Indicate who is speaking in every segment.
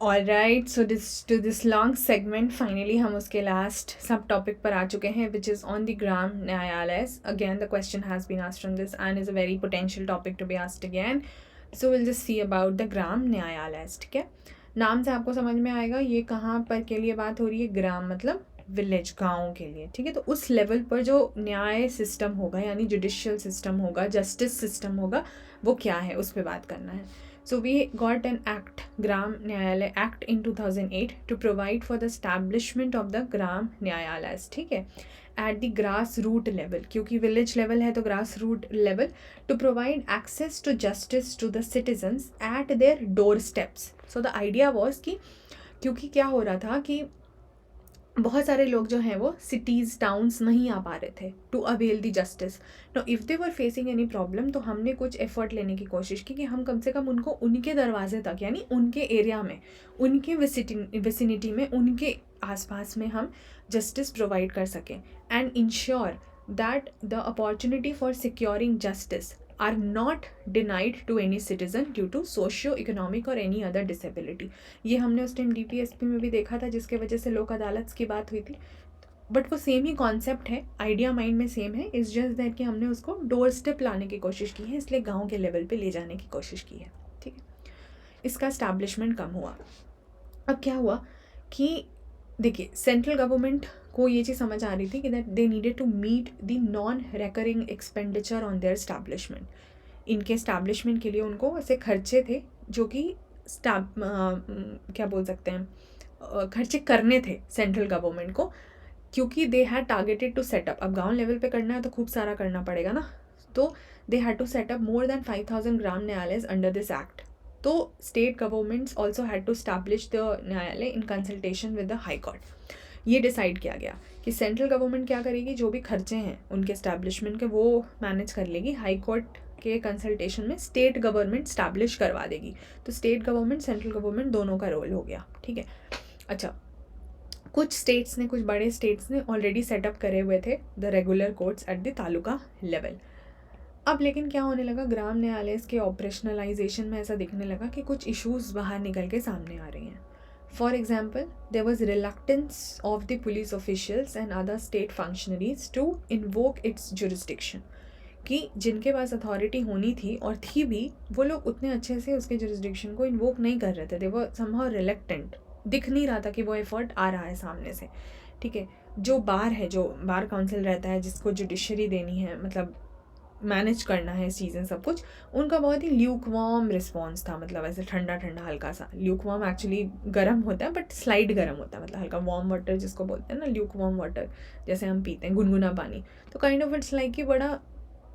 Speaker 1: Alright, so this long segment finally हम उसके last subtopic पर आ चुके हैं, which is on the Gram Nyayalaya. Again the question has been asked from this end is a very potential topic to be asked again. So will just see about the Gram Nyayalaya. ठीक है, नाम से आपको समझ में आएगा ये कहाँ पर के लिए बात हो रही है. ग्राम मतलब विलेज, गाँव के लिए. ठीक है, तो उस लेवल पर जो न्याय सिस्टम होगा यानी जुडिशियल सिस्टम होगा, जस्टिस सिस्टम होगा, वो क्या है उस पर बात करना है. So we got an act, Gram Nyayalay Act in 2008 to provide for the establishment of the Gram Nyayalayas. ठीक है, at the grassroots level, क्योंकि village level है तो grassroots level, to provide access to justice to the citizens at their doorsteps. So the idea was कि क्योंकि क्या हो रहा था कि बहुत सारे लोग जो हैं वो सिटीज़ टाउन्स नहीं आ पा रहे थे to avail the justice. No if they were facing any problem, तो हमने कुछ एफर्ट लेने की कोशिश की कि हम कम से कम उनको उनके दरवाजे तक यानी उनके एरिया में, उनके विसिनिटी में, उनके आसपास में हम जस्टिस प्रोवाइड कर सकें and ensure that the opportunity for securing justice are not denied to any citizen due to socio-economic or any other disability. ये हमने उस टाइम DPSP में भी देखा था, जिसके वजह से लोक अदालत की बात हुई थी. बट वो सेम ही कॉन्सेप्ट है, आइडिया माइंड में सेम है. इस जस्ट दैट कि हमने उसको डोर स्टेप लाने की कोशिश की है, इसलिए गाँव के लेवल पे ले जाने की कोशिश की है. ठीक है, इसका इस्टेब्लिशमेंट कम हुआ. अब क्या हुआ कि देखिए, सेंट्रल गवर्नमेंट को ये चीज़ समझ आ रही थी कि that they needed to meet the non recurring expenditure on their establishment. इनके इस्टेब्लिशमेंट के लिए उनको ऐसे खर्चे थे जो कि क्या बोल सकते हैं, खर्चे करने थे सेंट्रल गवर्नमेंट को, क्योंकि they had targeted to set up. अब गांव लेवल पे करना है तो खूब सारा करना पड़ेगा ना, तो they had to set up more than 5,000 Gram Nyayalaya under this act. तो state governments also had to establish the Nyayalaya in consultation with the high court. ये डिसाइड किया गया कि सेंट्रल गवर्नमेंट क्या करेगी, जो भी खर्चे हैं उनके इस्टेब्लिशमेंट के वो मैनेज कर लेगी. हाई कोर्ट के कंसल्टेशन में स्टेट गवर्नमेंट स्टैब्लिश करवा देगी. तो स्टेट गवर्नमेंट सेंट्रल गवर्नमेंट दोनों का रोल हो गया. ठीक है, अच्छा, कुछ स्टेट्स ने, कुछ बड़े स्टेट्स ने ऑलरेडी सेटअप करे हुए थे the regular courts at the taluka level. अब लेकिन क्या होने लगा, ग्राम न्यायालय के ऑपरेशनलाइजेशन में ऐसा दिखने लगा कि कुछ इश्यूज बाहर निकल के सामने आ रही हैं. For example, there was reluctance of the police officials and other state functionaries to invoke its jurisdiction. कि जिनके पास अथॉरिटी होनी थी और थी भी, वो लोग उतने अच्छे से उसके जुरिस्डिक्शन को इन्वोक नहीं कर रहे थे. दे वर समहाउ रिलक्टेंट. दिख नहीं रहा था कि वो एफर्ट आ रहा है सामने से. ठीक है, जो बार है, जो बार काउंसिल रहता है, जिसको जुडिशरी देनी है, मतलब मैनेज करना है इस चीज़ें सब कुछ, उनका बहुत ही ल्यूक वार्म रिस्पॉन्स था. मतलब ऐसे ठंडा ठंडा हल्का सा. ल्यूक वार्म एक्चुअली गर्म होता है, बट स्लाइड गर्म होता है, मतलब हल्का वार्म वाटर जिसको बोलते हैं ना, ल्यूक वार्म वाटर, जैसे हम पीते हैं गुनगुना पानी. तो काइंड ऑफ इट्स लाइक कि बड़ा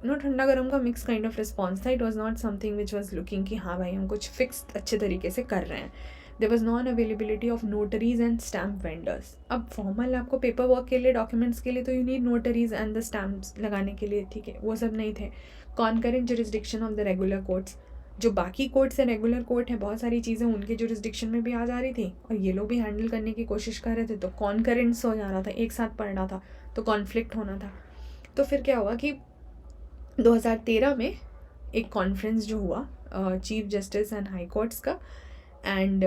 Speaker 1: ठंडा गर्म का मिक्स काइंड ऑफ रिस्पॉन्स था. It was not something which was looking कि हाँ भाई हम कुछ फिक्स अच्छे तरीके से कर रहे हैं. There was non availability of notaries and stamp vendors. अब फॉर्मल आपको पेपर वर्क के लिए, डॉक्यूमेंट्स के लिए तो you need notaries and the stamps लगाने के लिए. ठीक है, वो सब नहीं थे. Concurrent jurisdiction of the regular courts, जो बाकी कोर्ट्स है, रेगुलर कोर्ट है, बहुत सारी चीज़ें उनके जुरिस्डिक्शन में भी आ जा रही थी और ये लोग भी हैंडल करने की कोशिश कर रहे थे. तो कॉन्करेंट्स हो जा रहा था, एक साथ पढ़ना था, तो कॉन्फ्लिक्ट होना था. तो फिर क्या हुआ कि 2013 में एक कॉन्फ्रेंस जो हुआ chief justice and high courts का एंड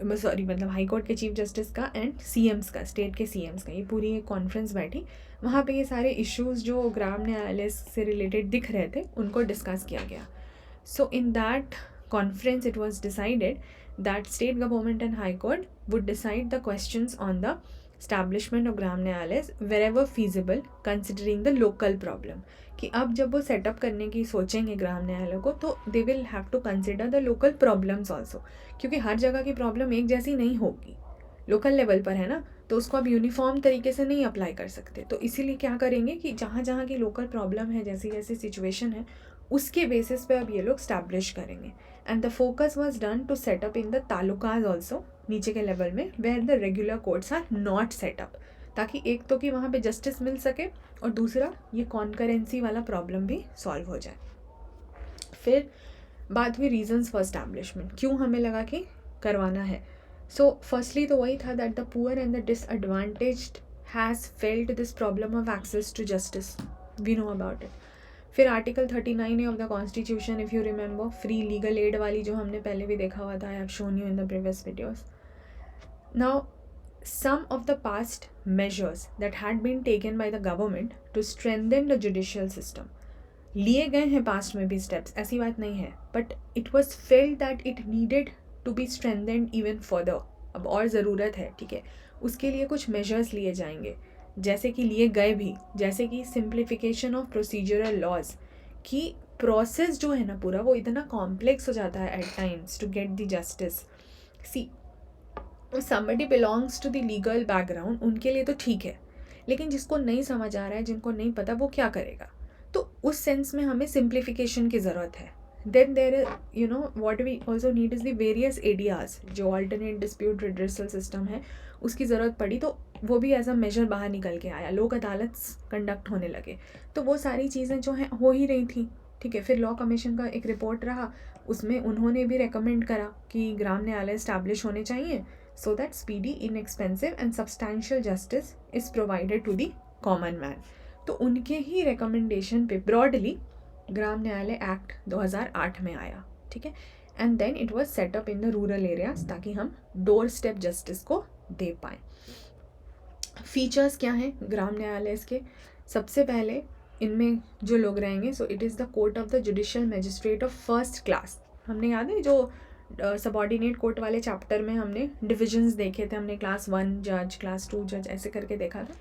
Speaker 1: मतलब हाई कोर्ट के चीफ जस्टिस का एंड सीएम्स का, स्टेट के सीएम्स का, ये पूरी एक कॉन्फ्रेंस बैठी. वहाँ पे ये सारे इश्यूज़ जो ग्राम न्यायालय से रिलेटेड दिख रहे थे उनको डिस्कस किया गया. So in that conference it was decided that state government and high court would decide the questions on the establishment of Gram Nyayalaya wherever feasible considering the local problem. कि अब जब वो सेटअप करने की सोचेंगे ग्राम न्यायालय को, तो they will have to consider the local problems also, क्योंकि हर जगह की प्रॉब्लम एक जैसी नहीं होगी. लोकल लेवल पर है ना, तो उसको अब यूनिफॉर्म तरीके से नहीं अप्लाई कर सकते. तो इसीलिए क्या करेंगे कि जहाँ जहाँ की लोकल प्रॉब्लम है, जैसी जैसी सिचुएशन है, उसके बेसिस पे अब ये लोग स्टैब्लिश करेंगे. And the focus was done to set up in the talukas also, नीचे के लेवल में, where the regular courts are not set up, ताकि एक तो कि वहाँ पे जस्टिस मिल सके और दूसरा ये कॉन्करेंसी वाला प्रॉब्लम भी सॉल्व हो जाए. फिर बात हुई रीजंस फॉर एस्टैब्लिशमेंट, क्यों हमें लगा कि करवाना है. सो फर्स्टली तो वही था that the poor and the disadvantaged has felt this problem of access to justice. We know about it. फिर article 39A of the constitution, if you remember, free legal aid वाली जो हमने पहले भी देखा हुआ था, I have shown you in the previous videos. Now some of the past measures that had been taken by the government to strengthen the judicial system, लिए गए हैं पास्ट में भी स्टेप्स, ऐसी बात नहीं है, but it was felt that it needed to be strengthened even further. अब और ज़रूरत है, ठीक है, उसके लिए कुछ मेजर्स लिए जाएंगे, जैसे कि लिए गए भी, जैसे कि सिंप्लीफिकेशन ऑफ प्रोसीजरल लॉज. कि प्रोसेस जो है ना पूरा, वो इतना कॉम्प्लेक्स हो जाता है at times to get the justice. See, somebody belongs to the legal background, उनके लिए तो ठीक है, लेकिन जिसको नहीं समझ आ रहा है, जिनको नहीं पता, वो क्या करेगा. तो उस सेंस में हमें सिंप्लीफिकेशन की ज़रूरत है. Then there you know what we also need is the various ideas. जो अल्टरनेट डिस्प्यूट रिड्रेसल सिस्टम है, उसकी ज़रूरत पड़ी तो वो भी एज अ मेजर बाहर निकल के आया. लोक अदालत कंडक्ट होने लगे, तो वो सारी चीज़ें जो हैं हो ही रही थी, ठीक है. फिर लॉ कमीशन का एक रिपोर्ट रहा, उसमें उन्होंने भी रेकमेंड करा कि ग्राम न्यायालय इस्टेब्लिश होने चाहिए, so that speedy, inexpensive and substantial justice is provided to the common man. तो उनके ही रिकमेंडेशन पे ब्रॉडली ग्राम न्यायालय एक्ट 2008 में आया, ठीक है. And then it was set up in the rural areas, ताकि हम डोर स्टेप जस्टिस को दे पाएँ. फीचर्स क्या हैं ग्राम न्यायालय के? सबसे पहले इनमें जो लोग रहेंगे, so it is the court of the judicial magistrate of first class. हमने याद है जो सबॉर्डिनेट कोर्ट वाले चैप्टर में हमने डिविजन्स देखे थे, हमने क्लास 1 जज, क्लास 2 जज, ऐसे करके देखा था.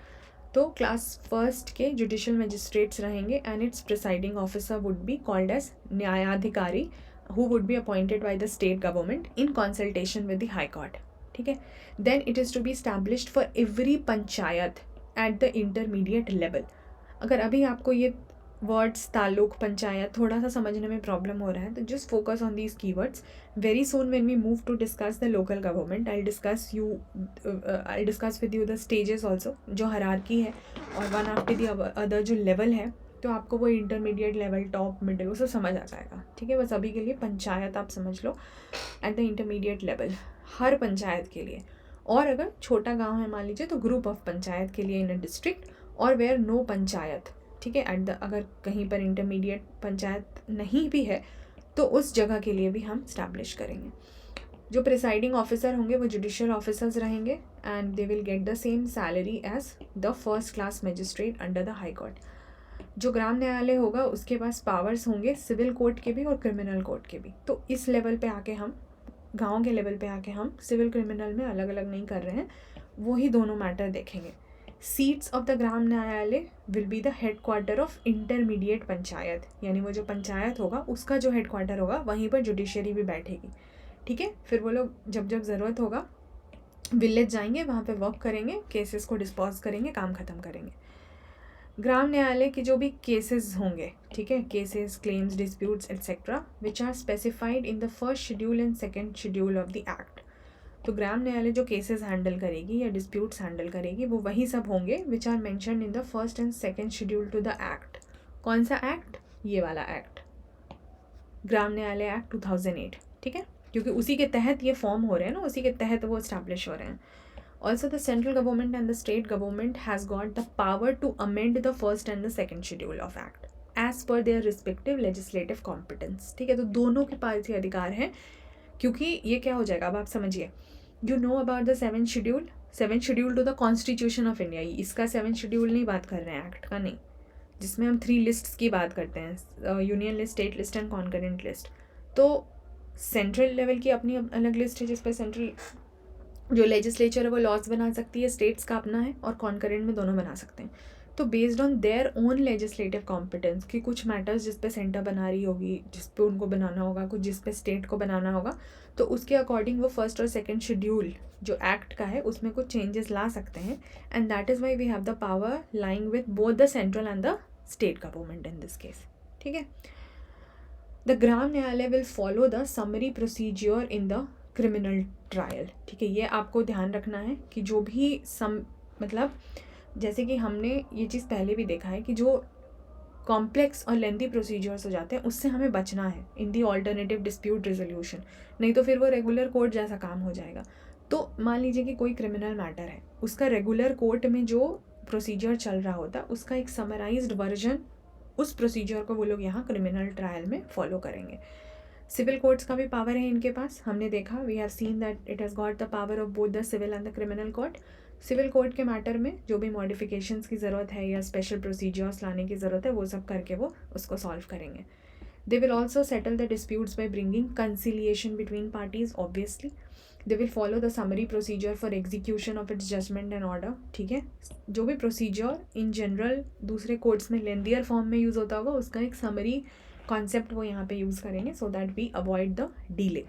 Speaker 1: तो क्लास फर्स्ट के जुडिशियल मजिस्ट्रेट्स रहेंगे and its presiding officer would be called as Nyayadhikari, who would be appointed by the state government in consultation with the high court, ठीक है. Then it is to be established for every panchayat at the intermediate level. अगर अभी आपको ये words ताल्लुक, पंचायत थोड़ा सा समझने में प्रॉब्लम हो रहा है, तो just focus on these keywords. Very soon when we move to discuss the local government, I discuss with you the stages also, जो हायरार्की है, और वन आफ्टर द अदर जो लेवल है, तो आपको वो इंटरमीडिएट लेवल, टॉप, मिडिल, वो सब समझ आ जाएगा, ठीक है. बस अभी के लिए पंचायत आप समझ लो एट द इंटरमीडिएट लेवल, हर पंचायत के लिए. और अगर छोटा गाँव है मान लीजिए, तो ग्रुप ऑफ पंचायत के लिए इन अ डिस्ट्रिक्ट, और वेयर नो पंचायत, ठीक है, एट द, अगर कहीं पर इंटरमीडिएट पंचायत नहीं भी है, तो उस जगह के लिए भी हम स्टैब्लिश करेंगे. जो प्रिसाइडिंग ऑफिसर होंगे वो जुडिशियल ऑफिसर्स रहेंगे and they will get the same salary as the first class magistrate under the high court. जो ग्राम न्यायालय होगा उसके पास पावर्स होंगे सिविल कोर्ट के भी और क्रिमिनल कोर्ट के भी. तो इस लेवल पे आके हम, गाँव के लेवल पे आके हम सिविल क्रिमिनल में अलग अलग नहीं कर रहे हैं, वही दोनों मैटर देखेंगे. Seats of the Gram Nyayalaya will be the head quarter of intermediate panchayat, यानी वो जो पंचायत होगा उसका जो हेड क्वार्टर होगा वहीं पर जुडिशरी भी बैठेगी, ठीक है. फिर वो लोग जब जब ज़रूरत होगा विलेज जाएंगे, वहाँ पे वर्क करेंगे, केसेस को डिस्पोज करेंगे, काम ख़त्म करेंगे. ग्राम न्यायालय के जो भी केसेस होंगे, ठीक है, cases, claims, disputes etcetera, which are specified in the first schedule and second schedule of the act. तो ग्राम न्यायालय जो केसेस हैंडल करेगी या डिस्प्यूट्स हैंडल करेगी, वो वही सब होंगे which are mention in the first and second schedule to the act. कौन सा एक्ट? ये वाला एक्ट, ग्राम न्यायालय एक्ट 2008, ठीक है, क्योंकि उसी के तहत ये फॉर्म हो रहे हैं ना, उसी के तहत वो इस्टेब्लिश हो रहे हैं. Also the central government and the state government has got the power to amend the first and the second schedule of act as per their respective legislative competence, ठीक है. तो दोनों के पास ये अधिकार हैं, क्योंकि ये क्या हो जाएगा, अब आप समझिए. You know about the seven schedule to the constitution of India. इसका 7 शेड्यूल नहीं बात कर रहे हैं, एक्ट का नहीं, जिसमें हम 3 लिस्ट्स की बात करते हैं, union list, state list and concurrent list. तो सेंट्रल लेवल की अपनी अलग लिस्ट है, जिस पर सेंट्रल जो लेजिस्लेचर है वो लॉज बना सकती है, स्टेट्स का अपना है, और कॉन्करेंट में दोनों बना सकते हैं. तो based on their own legislative competence, कि कुछ मैटर्स जिस पे सेंटर बना रही होगी, जिस पे उनको बनाना होगा, कुछ जिस पे स्टेट को बनाना होगा, तो उसके अकॉर्डिंग वो फर्स्ट और सेकंड शेड्यूल जो एक्ट का है उसमें कुछ चेंजेस ला सकते हैं. And that is why we have the power lying with both the central and the state government in this case, ठीक है. The Gram Nyayalaya will follow the summary procedure in the criminal trial, ठीक है. ये आपको ध्यान रखना है कि जो भी मतलब जैसे कि हमने ये चीज़ पहले भी देखा है कि जो कॉम्प्लेक्स और लेंथी प्रोसीजर्स हो जाते हैं उससे हमें बचना है इन दी ऑल्टरनेटिव डिस्प्यूट रेजोल्यूशन, नहीं तो फिर वो रेगुलर कोर्ट जैसा काम हो जाएगा. तो मान लीजिए कि कोई क्रिमिनल मैटर है, उसका रेगुलर कोर्ट में जो प्रोसीजर चल रहा होता है उसका एक समराइज्ड वर्जन उस प्रोसीजर को वो लोग यहाँ क्रिमिनल ट्रायल में फॉलो करेंगे। सिविल कोर्ट्स का भी पावर है इनके पास, हमने देखा, we have seen that it has got the power of both the civil and the criminal court. Civil court के मैटर में जो भी मॉडिफिकेशंस की ज़रूरत है या स्पेशल प्रोसीजर्स लाने की ज़रूरत है वो सब करके वो उसको सॉल्व करेंगे। They will also settle the disputes by bringing conciliation between parties obviously. They will follow the summary procedure for execution of its judgement and order. ठीक है, जो भी प्रोसीजर इन जनरल दूसरे कोर्ट्स में लेंदियर फॉर्म में use होता होगा उसका एक समरी कॉन्सेप्ट वो यहाँ पे यूज़ करेंगे so that we avoid the delay.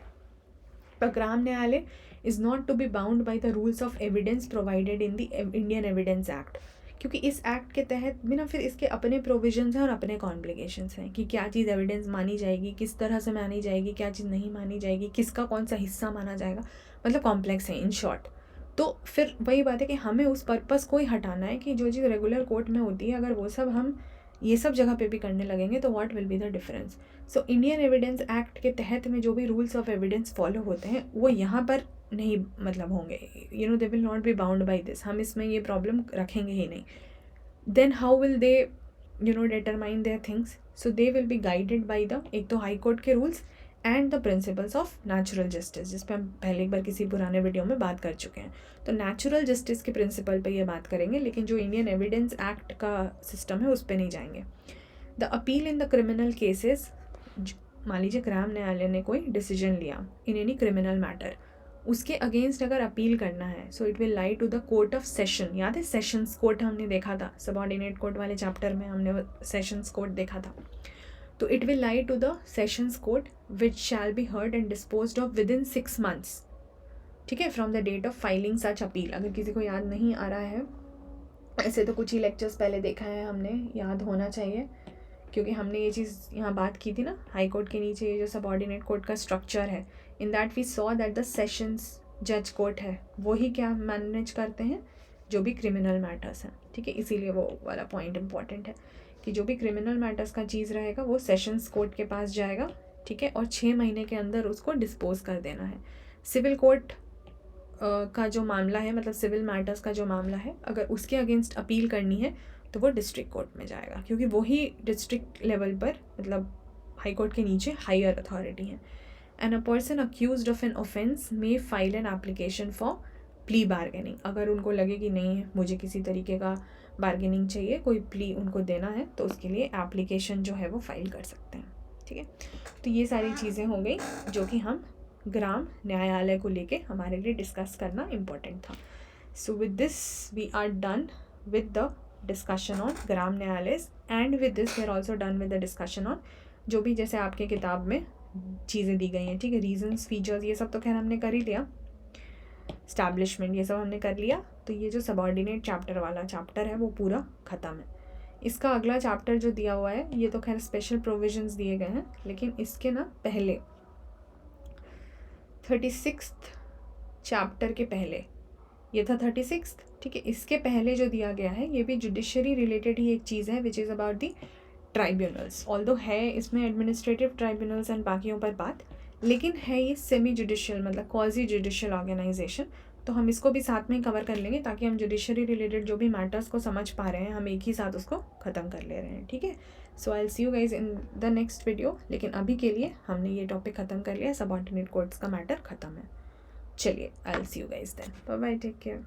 Speaker 1: पर Gram Nyayalaya is not to be bound by the rules of evidence provided in the Indian Evidence Act, क्योंकि इस एक्ट के तहत भी ना फिर इसके अपने प्रोविजंस हैं और अपने कॉम्प्लिकेशंस हैं कि क्या चीज़ एविडेंस मानी जाएगी, किस तरह से मानी जाएगी, क्या चीज़ नहीं मानी जाएगी, किसका कौन सा हिस्सा माना जाएगा, मतलब कॉम्प्लेक्स है इन शॉर्ट। तो फिर वही बात है कि हमें उस पर्पस को ही हटाना है कि जो चीज़ रेगुलर कोर्ट में होती है अगर वो सब हम ये सब जगह पे भी करने लगेंगे तो what will be the difference. So Indian Evidence act के तहत में जो भी रूल्स ऑफ एविडेंस फॉलो होते हैं वो यहाँ पर नहीं मतलब होंगे, you know they will not be bound by this, हम इसमें ये प्रॉब्लम रखेंगे ही नहीं। Then how will they you know determine their things, so they will be guided by the एक तो हाई कोर्ट के rules and the principles of natural justice, जिस पे हम पहले एक बार किसी पुराने वीडियो में बात कर चुके हैं। तो नेचुरल जस्टिस के प्रिंसिपल पे ये बात करेंगे, लेकिन जो इंडियन एविडेंस एक्ट का सिस्टम है उस पर नहीं जाएंगे। The appeal in the criminal cases, मान लीजिए ग्राम न्यायालय ने कोई डिसीजन लिया इन एनी क्रिमिनल मैटर, उसके अगेंस्ट अगर अपील करना है so it will lie to the court of session. याद है सेशंस कोर्ट हमने देखा था, सबऑर्डिनेट कोर्ट वाले चैप्टर में हमने सेशंस कोर्ट देखा था। तो it will lie to the sessions court which shall be heard and disposed of within 6 months, ठीक है, from the date of filing such appeal. अगर किसी को याद नहीं आ रहा है, ऐसे तो कुछ ही लेक्चर्स पहले देखा है हमने, याद होना चाहिए क्योंकि हमने ये चीज़ यहाँ बात की थी ना, हाई कोर्ट के नीचे ये जो सबऑर्डिनेट कोर्ट का स्ट्रक्चर है, in that we saw that the sessions जज कोर्ट है वही क्या मैनेज करते हैं जो भी क्रिमिनल मैटर्स हैं। ठीक है, इसीलिए वो वाला पॉइंट इंपॉर्टेंट है कि जो भी क्रिमिनल मैटर्स का चीज़ रहेगा वो सेशंस कोर्ट के पास जाएगा। ठीक है, और 6 महीने के अंदर उसको डिस्पोज कर देना है। सिविल कोर्ट का जो मामला है, मतलब सिविल मैटर्स का जो मामला है, अगर उसके अगेंस्ट अपील करनी है तो वो डिस्ट्रिक्ट कोर्ट में जाएगा, क्योंकि वही डिस्ट्रिक्ट लेवल पर मतलब हाई कोर्ट के नीचे हायर अथॉरिटी है। And a person accused of an offence may file an application for plea bargaining. अगर उनको लगे कि नहीं मुझे किसी तरीके का बार्गेनिंग चाहिए, कोई प्ली उनको देना है, तो उसके लिए एप्लीकेशन जो है वो फाइल कर सकते हैं। ठीक है, तो ये सारी चीज़ें हो गई जो कि हम ग्राम न्यायालय को लेके हमारे लिए डिस्कस करना इम्पोर्टेंट था। So with this we are done with the discussion on Gram Nyayalaya, and with this we are also done with the discussion on जो भी जैसे आपके किताब में चीज़ें दी गई हैं। ठीक है, रीजंस, फीचर्स, ये सब तो खैर हमने कर ही लिया, एस्टैब्लिशमेंट ये सब हमने कर लिया। तो ये जो सबऑर्डिनेट चैप्टर वाला चैप्टर है वो पूरा ख़त्म है। इसका अगला चैप्टर जो दिया हुआ है ये तो खैर स्पेशल प्रोविजंस दिए गए हैं, लेकिन इसके ना पहले 36 चैप्टर के पहले, ये था 36। ठीक है, इसके पहले जो दिया गया है ये भी जुडिशरी रिलेटेड ही एक चीज़ है, which is about the tribunals. Although है इसमें एडमिनिस्ट्रेटिव ट्राइब्यूनल्स एंड बाकियों पर बात, लेकिन है ये सेमी जुडिशियल मतलब क्वाजी जुडिशियल ऑर्गेनाइजेशन। तो हम इसको भी साथ में कवर कर लेंगे ताकि हम जुडिशरी रिलेटेड जो भी मैटर्स को समझ पा रहे हैं हम एक ही साथ उसको ख़त्म कर ले रहे हैं। ठीक है, so I will see you guys in the next video. लेकिन अभी के लिए हमने ये टॉपिक ख़त्म कर लिया, सबऑर्डिनेट कोर्ट्स का मैटर ख़त्म है। चलिए, I will see you guys then, bye bye, take care.